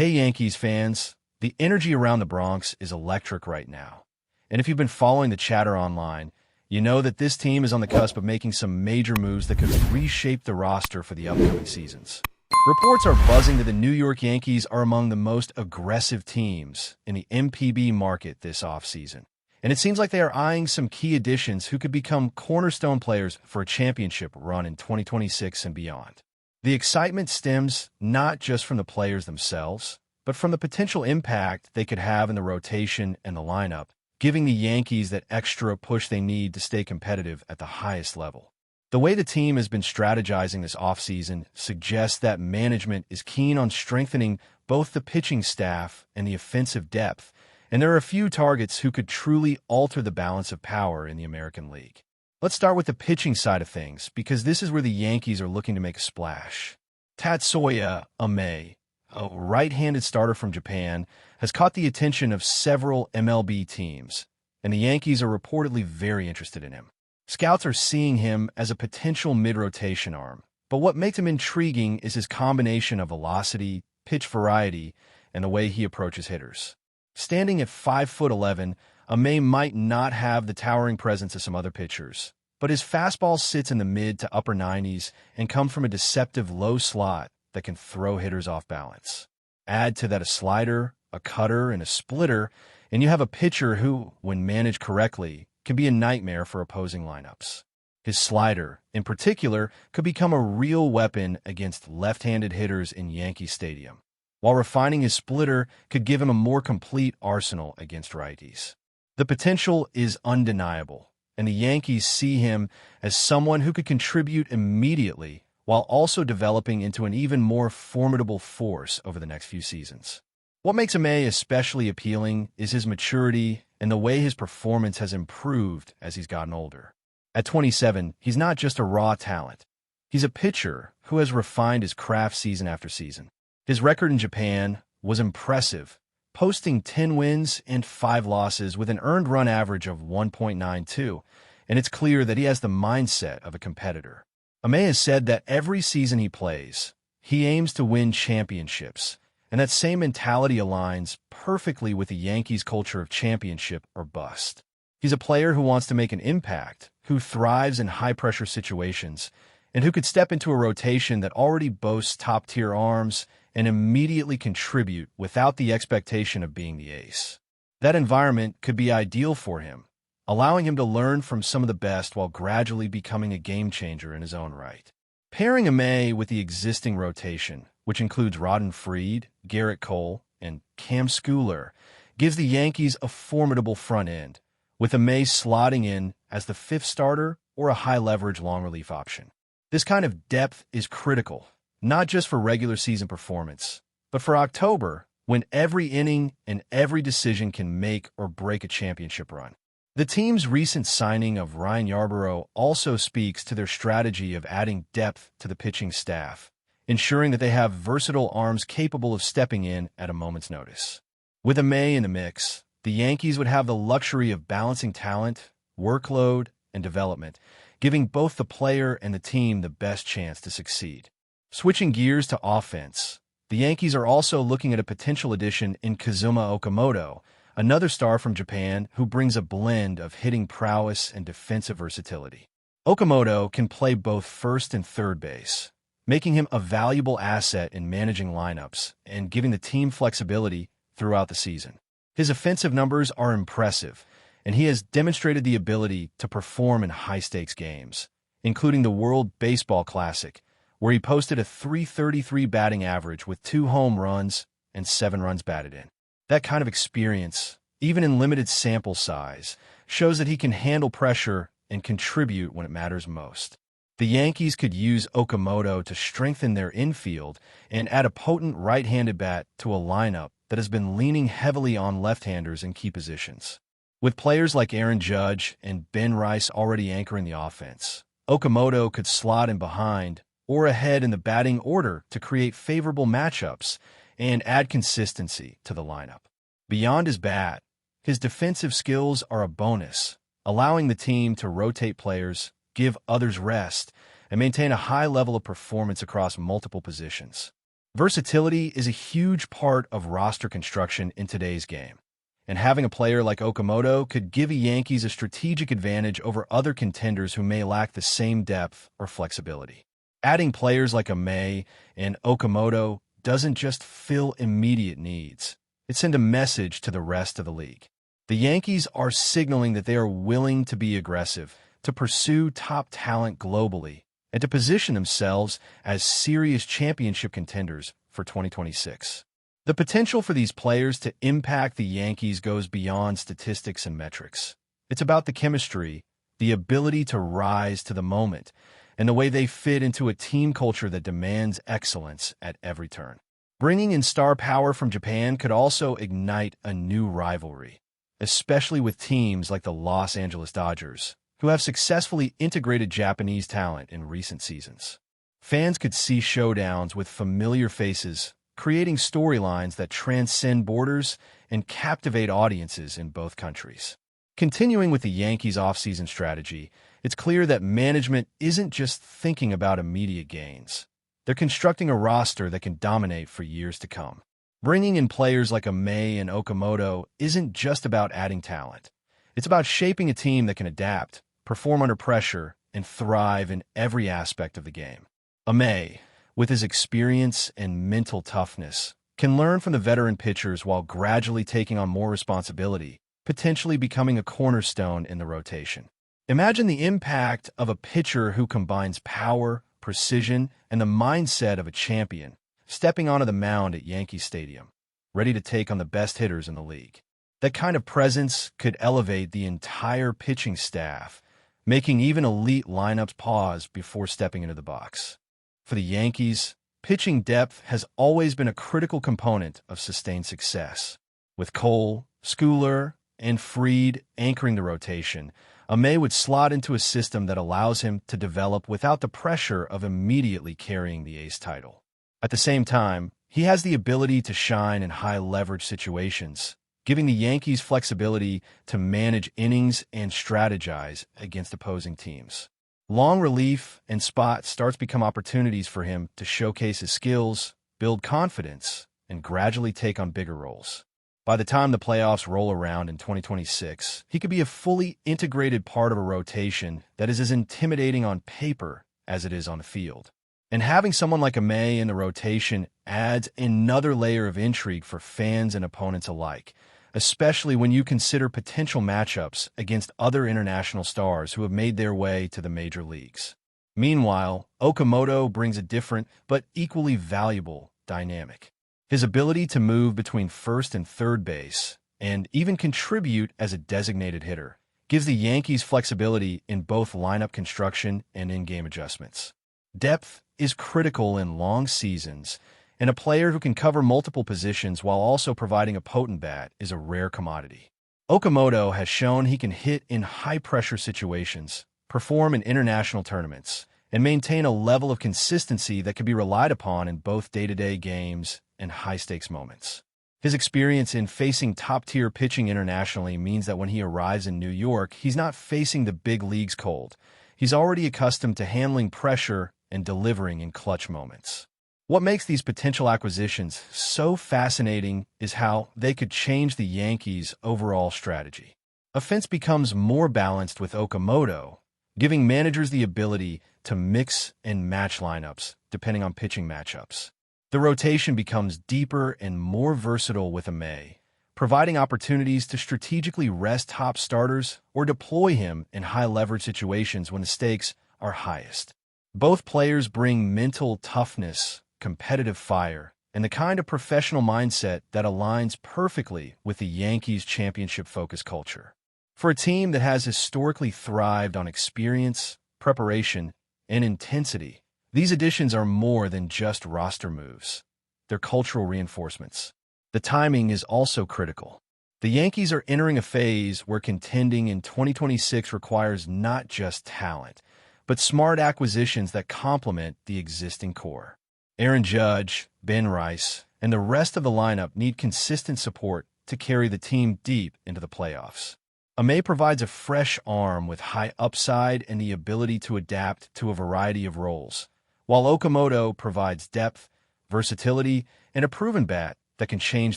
Hey Yankees fans, the energy around the Bronx is electric right now. And if you've been following the chatter online, you know that this team is on the cusp of making some major moves that could reshape the roster for the upcoming seasons. Reports are buzzing that the New York Yankees are among the most aggressive teams in the MPB market this offseason. And it seems like they are eyeing some key additions who could become cornerstone players for a championship run in 2026 and beyond. The excitement stems not just from the players themselves, but from the potential impact they could have in the rotation and the lineup, giving the Yankees that extra push they need to stay competitive at the highest level. The way the team has been strategizing this offseason suggests that management is keen on strengthening both the pitching staff and the offensive depth, and there are a few targets who could truly alter the balance of power in the American League. Let's start with the pitching side of things, because this is where the Yankees are looking to make a splash. Tatsuma Amay, a right-handed starter from Japan, has caught the attention of several MLB teams, and the Yankees are reportedly very interested in him. Scouts are seeing him as a potential mid-rotation arm, but what makes him intriguing is his combination of velocity, pitch variety, and the way he approaches hitters. Standing at 5'11", Amay might not have the towering presence of some other pitchers, but his fastball sits in the mid to upper 90s and comes from a deceptive low slot that can throw hitters off balance. Add to that a slider, a cutter, and a splitter, and you have a pitcher who, when managed correctly, can be a nightmare for opposing lineups. His slider, in particular, could become a real weapon against left-handed hitters in Yankee Stadium, while refining his splitter could give him a more complete arsenal against righties. The potential is undeniable, and the Yankees see him as someone who could contribute immediately while also developing into an even more formidable force over the next few seasons. What makes Amay especially appealing is his maturity and the way his performance has improved as he's gotten older. At 27, he's not just a raw talent. He's a pitcher who has refined his craft season after season. His record in Japan was impressive, posting 10 wins and 5 losses with an earned run average of 1.92, and it's clear that he has the mindset of a competitor. Amay has said that every season he plays, he aims to win championships, and that same mentality aligns perfectly with the Yankees' culture of championship or bust. He's a player who wants to make an impact, who thrives in high-pressure situations, and who could step into a rotation that already boasts top-tier arms and immediately contribute without the expectation of being the ace. That environment could be ideal for him, allowing him to learn from some of the best while gradually becoming a game-changer in his own right. Pairing Amay with the existing rotation, which includes Rodden Freed, Garrett Cole, and Cam Schooler, gives the Yankees a formidable front end, with Amay slotting in as the fifth starter or a high-leverage long-relief option. This kind of depth is critical, not just for regular season performance, but for October, when every inning and every decision can make or break a championship run. The team's recent signing of Ryan Yarbrough also speaks to their strategy of adding depth to the pitching staff, ensuring that they have versatile arms capable of stepping in at a moment's notice. With Amay in the mix, the Yankees would have the luxury of balancing talent, workload, and development, giving both the player and the team the best chance to succeed. Switching gears to offense, the Yankees are also looking at a potential addition in Kazuma Okamoto, another star from Japan who brings a blend of hitting prowess and defensive versatility. Okamoto can play both first and third base, making him a valuable asset in managing lineups and giving the team flexibility throughout the season. His offensive numbers are impressive, and he has demonstrated the ability to perform in high-stakes games, including the World Baseball Classic, where he posted a .333 batting average with 2 home runs and 7 runs batted in. That kind of experience, even in limited sample size, shows that he can handle pressure and contribute when it matters most. The Yankees could use Okamoto to strengthen their infield and add a potent right-handed bat to a lineup that has been leaning heavily on left-handers in key positions. With players like Aaron Judge and Ben Rice already anchoring the offense, Okamoto could slot in behind or ahead in the batting order to create favorable matchups and add consistency to the lineup. Beyond his bat, his defensive skills are a bonus, allowing the team to rotate players, give others rest, and maintain a high level of performance across multiple positions. Versatility is a huge part of roster construction in today's game, and having a player like Okamoto could give the Yankees a strategic advantage over other contenders who may lack the same depth or flexibility. Adding players like Amay and Okamoto doesn't just fill immediate needs. It sends a message to the rest of the league. The Yankees are signaling that they are willing to be aggressive, to pursue top talent globally, and to position themselves as serious championship contenders for 2026. The potential for these players to impact the Yankees goes beyond statistics and metrics. It's about the chemistry, the ability to rise to the moment, and the way they fit into a team culture that demands excellence at every turn. Bringing in star power from Japan could also ignite a new rivalry, especially with teams like the Los Angeles Dodgers, who have successfully integrated Japanese talent in recent seasons. Fans could see showdowns with familiar faces, creating storylines that transcend borders and captivate audiences in both countries. Continuing with the Yankees' offseason strategy, it's clear that management isn't just thinking about immediate gains. They're constructing a roster that can dominate for years to come. Bringing in players like Amay and Okamoto isn't just about adding talent. It's about shaping a team that can adapt, perform under pressure, and thrive in every aspect of the game. Amay, with his experience and mental toughness, can learn from the veteran pitchers while gradually taking on more responsibility, potentially becoming a cornerstone in the rotation. Imagine the impact of a pitcher who combines power, precision, and the mindset of a champion, stepping onto the mound at Yankee Stadium, ready to take on the best hitters in the league. That kind of presence could elevate the entire pitching staff, making even elite lineups pause before stepping into the box. For the Yankees, pitching depth has always been a critical component of sustained success. With Cole, Schooler, and Fried anchoring the rotation, Amay would slot into a system that allows him to develop without the pressure of immediately carrying the ace title. At the same time, he has the ability to shine in high-leverage situations, giving the Yankees flexibility to manage innings and strategize against opposing teams. Long relief and spot starts become opportunities for him to showcase his skills, build confidence, and gradually take on bigger roles. By the time the playoffs roll around in 2026, he could be a fully integrated part of a rotation that is as intimidating on paper as it is on the field. And having someone like Amay in the rotation adds another layer of intrigue for fans and opponents alike, especially when you consider potential matchups against other international stars who have made their way to the major leagues. Meanwhile, Okamoto brings a different but equally valuable dynamic. His ability to move between first and third base, and even contribute as a designated hitter, gives the Yankees flexibility in both lineup construction and in-game adjustments. Depth is critical in long seasons, and a player who can cover multiple positions while also providing a potent bat is a rare commodity. Okamoto has shown he can hit in high-pressure situations, perform in international tournaments, and maintain a level of consistency that can be relied upon in both day-to-day games and high-stakes moments. His experience in facing top-tier pitching internationally means that when he arrives in New York, he's not facing the big leagues cold. He's already accustomed to handling pressure and delivering in clutch moments. What makes these potential acquisitions so fascinating is how they could change the Yankees' overall strategy. Offense becomes more balanced with Okamoto, giving managers the ability to mix and match lineups depending on pitching matchups. The rotation becomes deeper and more versatile with Amay, providing opportunities to strategically rest top starters or deploy him in high-leverage situations when the stakes are highest. Both players bring mental toughness, competitive fire, and the kind of professional mindset that aligns perfectly with the Yankees' championship-focused culture. For a team that has historically thrived on experience, preparation, and intensity, these additions are more than just roster moves. They're cultural reinforcements. The timing is also critical. The Yankees are entering a phase where contending in 2026 requires not just talent, but smart acquisitions that complement the existing core. Aaron Judge, Ben Rice, and the rest of the lineup need consistent support to carry the team deep into the playoffs. Amay provides a fresh arm with high upside and the ability to adapt to a variety of roles, while Okamoto provides depth, versatility, and a proven bat that can change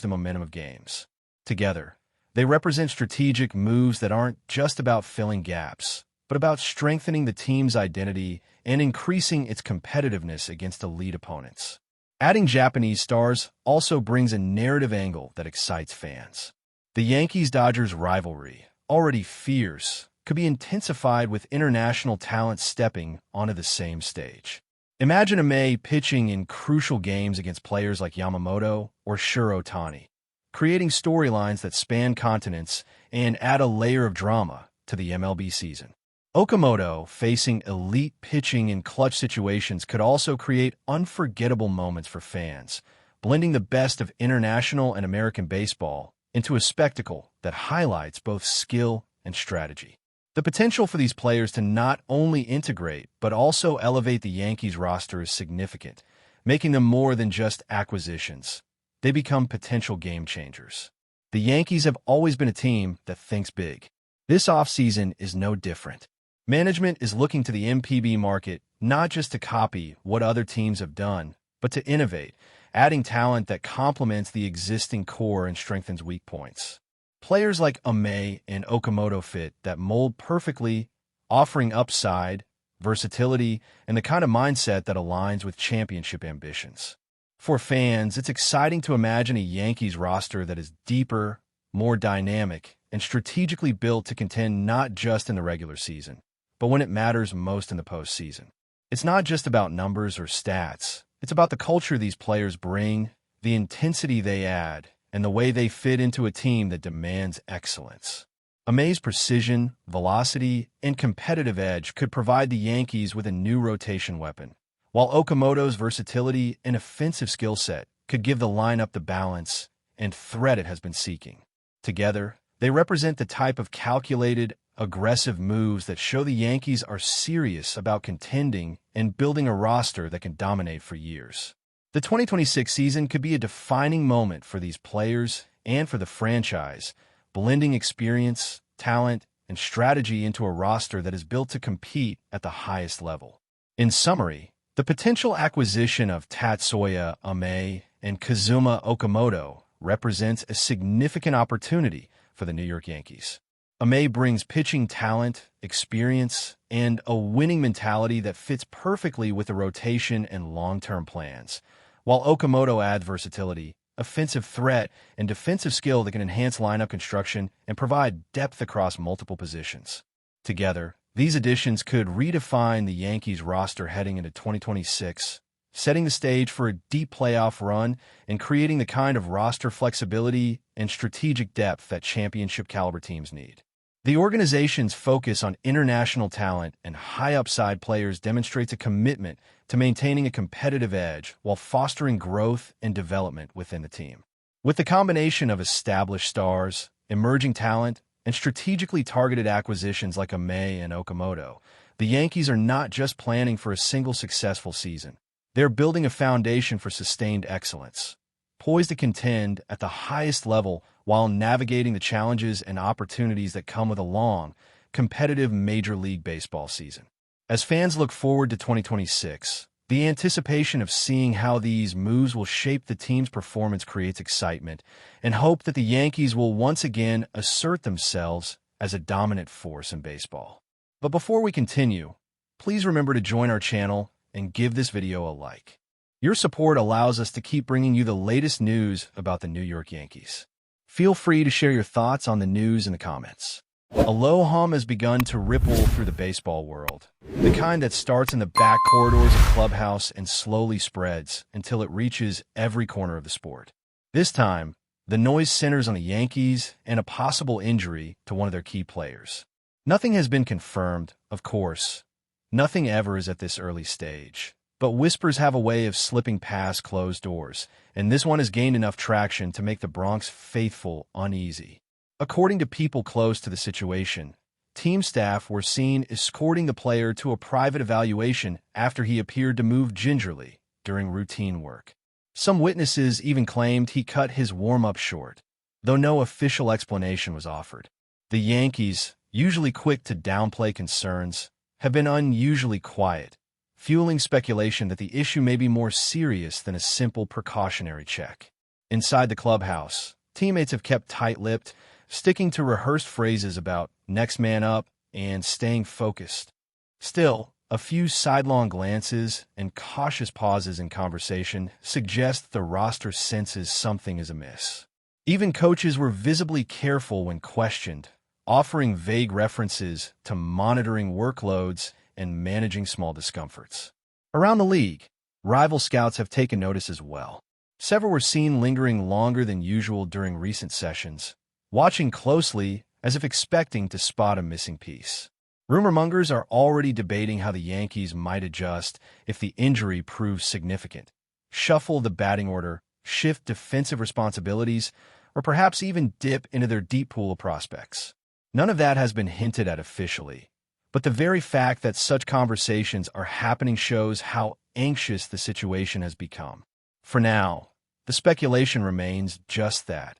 the momentum of games. Together, they represent strategic moves that aren't just about filling gaps, but about strengthening the team's identity and increasing its competitiveness against elite opponents. Adding Japanese stars also brings a narrative angle that excites fans. The Yankees-Dodgers rivalry, already fierce, could be intensified with international talent stepping onto the same stage. Imagine Amay pitching in crucial games against players like Yamamoto or Ohtani, creating storylines that span continents and add a layer of drama to the MLB season. Okamoto facing elite pitching in clutch situations could also create unforgettable moments for fans, blending the best of international and American baseball into a spectacle that highlights both skill and strategy. The potential for these players to not only integrate but also elevate the Yankees roster is significant, making them more than just acquisitions. They become potential game changers. The Yankees have always been a team that thinks big. This offseason is no different. Management is looking to the MPB market not just to copy what other teams have done, but to innovate, adding talent that complements the existing core and strengthens weak points. Players like Amay and Okamoto fit that mold perfectly, offering upside, versatility, and the kind of mindset that aligns with championship ambitions. For fans, it's exciting to imagine a Yankees roster that is deeper, more dynamic, and strategically built to contend not just in the regular season, but when it matters most in the postseason. It's not just about numbers or stats. It's about the culture these players bring, the intensity they add, and the way they fit into a team that demands excellence. Amay's precision, velocity, and competitive edge could provide the Yankees with a new rotation weapon, while Okamoto's versatility and offensive skill set could give the lineup the balance and threat it has been seeking. Together, they represent the type of calculated, aggressive moves that show the Yankees are serious about contending and building a roster that can dominate for years. The 2026 season could be a defining moment for these players and for the franchise, blending experience, talent, and strategy into a roster that is built to compete at the highest level. In summary, the potential acquisition of Tatsuma, Amay, and Kazuma Okamoto represents a significant opportunity for the New York Yankees. Amay brings pitching talent, experience, and a winning mentality that fits perfectly with the rotation and long-term plans, while Okamoto adds versatility, offensive threat, and defensive skill that can enhance lineup construction and provide depth across multiple positions. Together, these additions could redefine the Yankees roster heading into 2026, setting the stage for a deep playoff run and creating the kind of roster flexibility and strategic depth that championship-caliber teams need. The organization's focus on international talent and high-upside players demonstrates a commitment to maintaining a competitive edge while fostering growth and development within the team. With the combination of established stars, emerging talent, and strategically targeted acquisitions like Amay and Okamoto, the Yankees are not just planning for a single successful season. They're building a foundation for sustained excellence, poised to contend at the highest level while navigating the challenges and opportunities that come with a long, competitive Major League Baseball season. As fans look forward to 2026, the anticipation of seeing how these moves will shape the team's performance creates excitement and hope that the Yankees will once again assert themselves as a dominant force in baseball. But before we continue, please remember to join our channel and give this video a like. Your support allows us to keep bringing you the latest news about the New York Yankees. Feel free to share your thoughts on the news in the comments. A low hum has begun to ripple through the baseball world, the kind that starts in the back corridors of clubhouse and slowly spreads until it reaches every corner of the sport. This time, the noise centers on the Yankees and a possible injury to one of their key players. Nothing has been confirmed, of course. Nothing ever is at this early stage. But whispers have a way of slipping past closed doors, and this one has gained enough traction to make the Bronx faithful uneasy. According to people close to the situation, team staff were seen escorting the player to a private evaluation after he appeared to move gingerly during routine work. Some witnesses even claimed he cut his warm-up short, though no official explanation was offered. The Yankees, usually quick to downplay concerns, have been unusually quiet, fueling speculation that the issue may be more serious than a simple precautionary check. Inside the clubhouse, teammates have kept tight-lipped, sticking to rehearsed phrases about next man up and staying focused. Still, a few sidelong glances and cautious pauses in conversation suggest the roster senses something is amiss. Even coaches were visibly careful when questioned, offering vague references to monitoring workloads and managing small discomforts. Around the league, rival scouts have taken notice as well. Several were seen lingering longer than usual during recent sessions, watching closely as if expecting to spot a missing piece. Rumor mongers are already debating how the Yankees might adjust if the injury proves significant, shuffle the batting order, shift defensive responsibilities, or perhaps even dip into their deep pool of prospects. None of that has been hinted at officially, but the very fact that such conversations are happening shows how anxious the situation has become. For now, the speculation remains just that: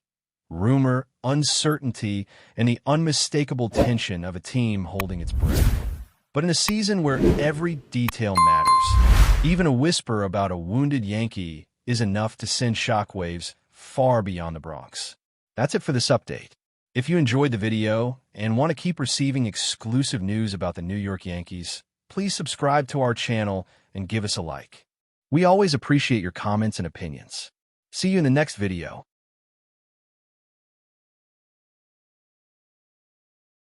rumor, uncertainty, and the unmistakable tension of a team holding its breath. But in a season where every detail matters, even a whisper about a wounded Yankee is enough to send shockwaves far beyond the Bronx. That's it for this update. If you enjoyed the video and want to keep receiving exclusive news about the New York Yankees, please subscribe to our channel and give us a like. We always appreciate your comments and opinions. See you in the next video.